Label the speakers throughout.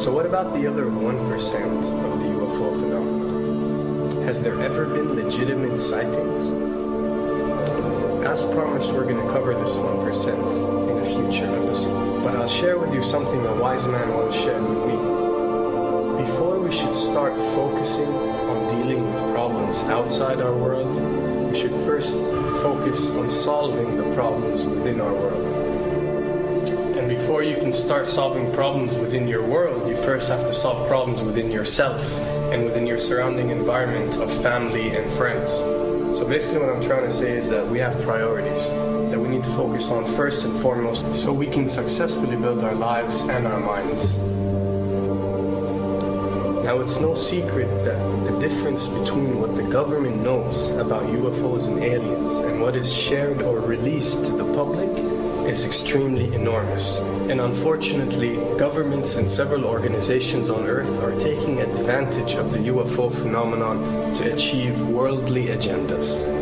Speaker 1: So what about the other 1% of the UFO phenomenon? Has there ever been legitimate sightings? As promised, we're going to cover this 1% in a future episode. But I'll share with you something a wise man once shared with me. Before we should start focusing on dealing with problems outside our world, we should first focus on solving the problems within our world. And before you can start solving problems within your world, you first have to solve problems within yourself and within your surrounding environment of family and friends. So basically what I'm trying to say is that we have priorities that we need to focus on first and foremost so we can successfully build our lives and our minds. Now, it's no secret that the difference between what the government knows about UFOs and aliens and what is shared or released to the public is extremely enormous. And unfortunately, governments and several organizations on Earth are taking advantage of the UFO phenomenon to achieve worldly agendas.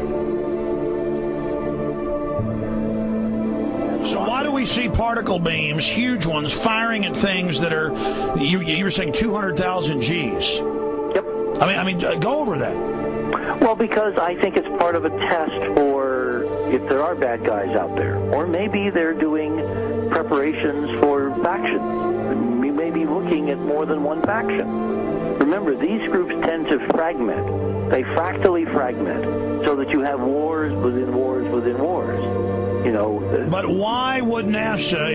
Speaker 2: We see particle beams, huge ones, firing at things that are, you were saying 200,000 Gs.
Speaker 3: Yep.
Speaker 2: I mean, go over that.
Speaker 3: Well, because I think it's part of a test for if there are bad guys out there. Or maybe they're doing preparations for faction. We may be looking at more than one faction. Remember, these groups tend to fragment. They fractally fragment so that you have wars within wars within wars. You know,
Speaker 2: but why would NASA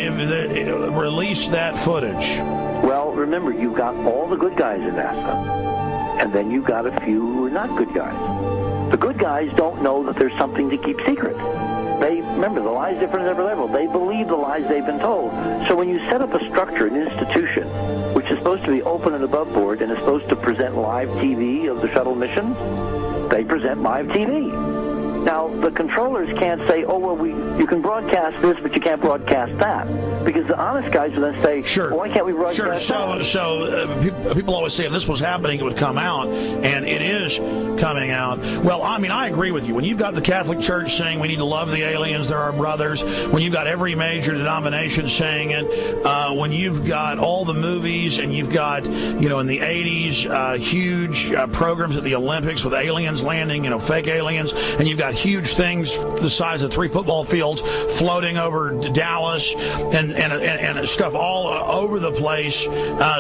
Speaker 2: release that footage?
Speaker 3: Well, remember, you've got all the good guys in NASA, and then you've got a few who are not good guys. The good guys don't know that there's something to keep secret. Remember, the lie's different at every level. They believe the lies they've been told. So when you set up a structure, an institution, which is supposed to be open and above board and is supposed to present live TV of the shuttle missions, they present live TV. Now, the controllers can't say, oh, well, you can broadcast this, but you can't broadcast that. Because the honest guys will then say,
Speaker 2: sure.
Speaker 3: Well, why can't we broadcast that?
Speaker 2: So people always say if this was happening, it would come out, and it is coming out. Well, I mean, I agree with you. When you've got the Catholic Church saying we need to love the aliens, they're our brothers, when you've got every major denomination saying it, when you've got all the movies, and you've got, in the 80s, huge programs at the Olympics with aliens landing, fake aliens, and you've got huge things the size of 3 football fields floating over Dallas and stuff all over the place.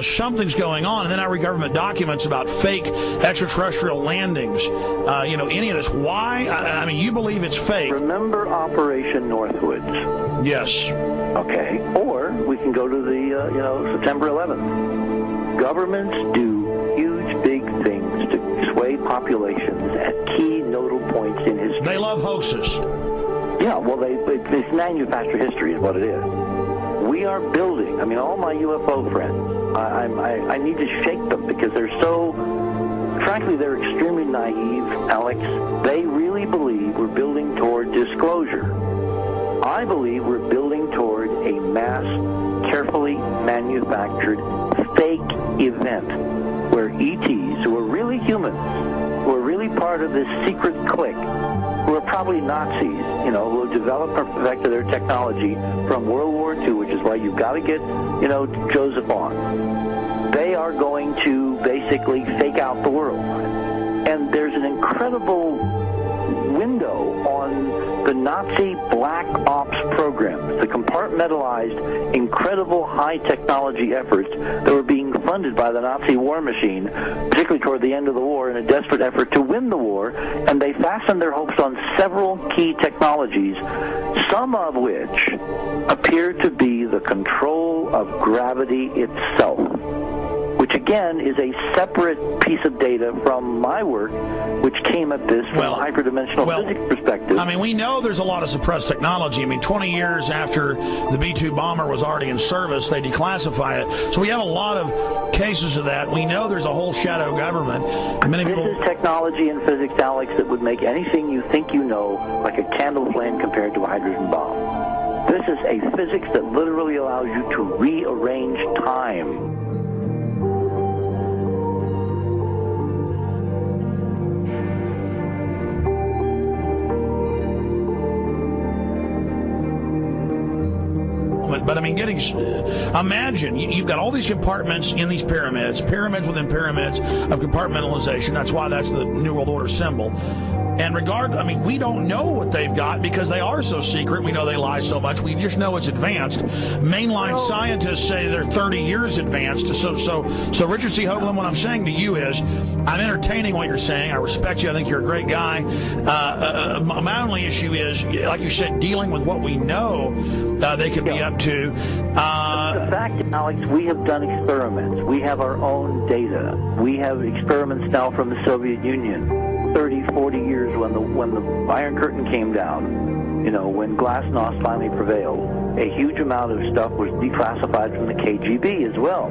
Speaker 2: Something's going on. And then I read government documents about fake extraterrestrial landings. Any of this. Why? I mean, you believe it's fake.
Speaker 3: Remember Operation Northwoods?
Speaker 2: Yes.
Speaker 3: Okay. Or we can go to the, September 11th. Governments do huge, big things to sway populations at key nodal points in history.
Speaker 2: They love hoaxes.
Speaker 3: Yeah, well, it's manufactured history is what it is. We are building, all my UFO friends, I need to shake them because they're so, frankly, they're extremely naive, Alex. They really believe we're building toward disclosure. I believe we're building toward a mass, carefully manufactured fake event where ETs, who are really humans, who are really part of this secret clique, who are probably Nazis, who have developed and perfected their technology from World War II, which is why you've got to get, Joseph on. They are going to basically fake out the world. And there's an incredible window on the Nazi black ops programs, the compartmentalized, incredible high technology efforts that were being funded by the Nazi war machine, particularly toward the end of the war in a desperate effort to win the war, and they fastened their hopes on several key technologies, some of which appear to be the control of gravity itself, which again is a separate piece of data from my work, which came at this from a hyperdimensional physics perspective.
Speaker 2: We know there's a lot of suppressed technology. 20 years after the B-2 bomber was already in service, they declassify it. So we have a lot of cases of that. We know there's a whole shadow government.
Speaker 3: This is technology and physics, Alex, that would make anything you think you know like a candle flame compared to a hydrogen bomb. This is a physics that literally allows you to rearrange time.
Speaker 2: But I mean, imagine you've got all these compartments in these pyramids within pyramids of compartmentalization. That's why that's the New World Order symbol. And we don't know what they've got because they are so secret. We know they lie so much. We just know it's advanced. Mainline scientists say they're 30 years advanced. So Richard C. Hoagland, what I'm saying to you is, I'm entertaining what you're saying. I respect you. I think you're a great guy. My only issue is, like you said, dealing with what we know they could be up to.
Speaker 3: The fact, Alex, we have done experiments. We have our own data. We have experiments now from the Soviet Union. 30, 40 years when the Iron Curtain came down, when glasnost finally prevailed, a huge amount of stuff was declassified from the KGB as well.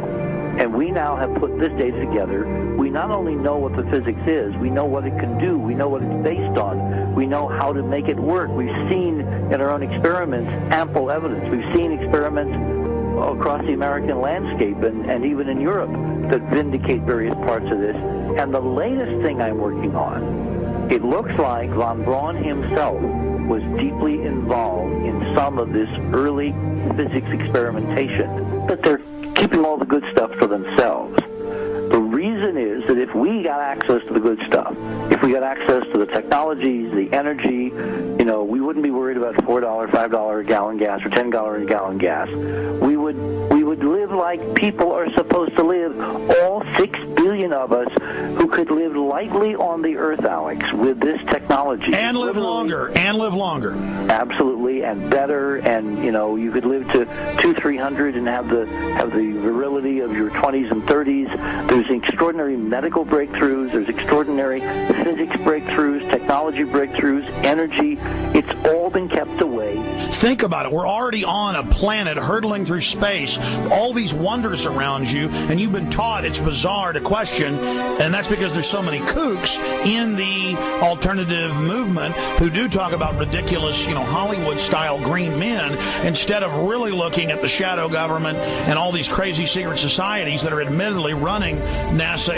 Speaker 3: And we now have put this data together. We not only know what the physics is, we know what it can do, we know what it's based on, we know how to make it work. We've seen in our own experiments ample evidence. We've seen experiments across the American landscape and even in Europe that vindicate various parts of this. And the latest thing I'm working on, it looks like von Braun himself was deeply involved in some of this early physics experimentation, but they're keeping all the good stuff for themselves. The reason is that if we got access to the good stuff, if we got access to the technologies, the energy, we wouldn't be worried about $4, $5 a gallon gas or $10 a gallon gas. We would live like people are supposed to live, all 6 billion of us who could live lightly on the earth, Alex, with this technology.
Speaker 2: And live longer.
Speaker 3: Absolutely, and better, and you could live to 200-300 and have the virility of your 20s and 30s. There's extraordinary medical breakthroughs, there's extraordinary physics breakthroughs, technology breakthroughs, energy. It's all been kept away.
Speaker 2: Think about it. We're already on a planet hurtling through space, all these wonders around you, and you've been taught it's bizarre to question, and that's because there's so many kooks in the alternative movement who do talk about ridiculous, Hollywood-style green men, instead of really looking at the shadow government and all these crazy secret societies that are admittedly running NASA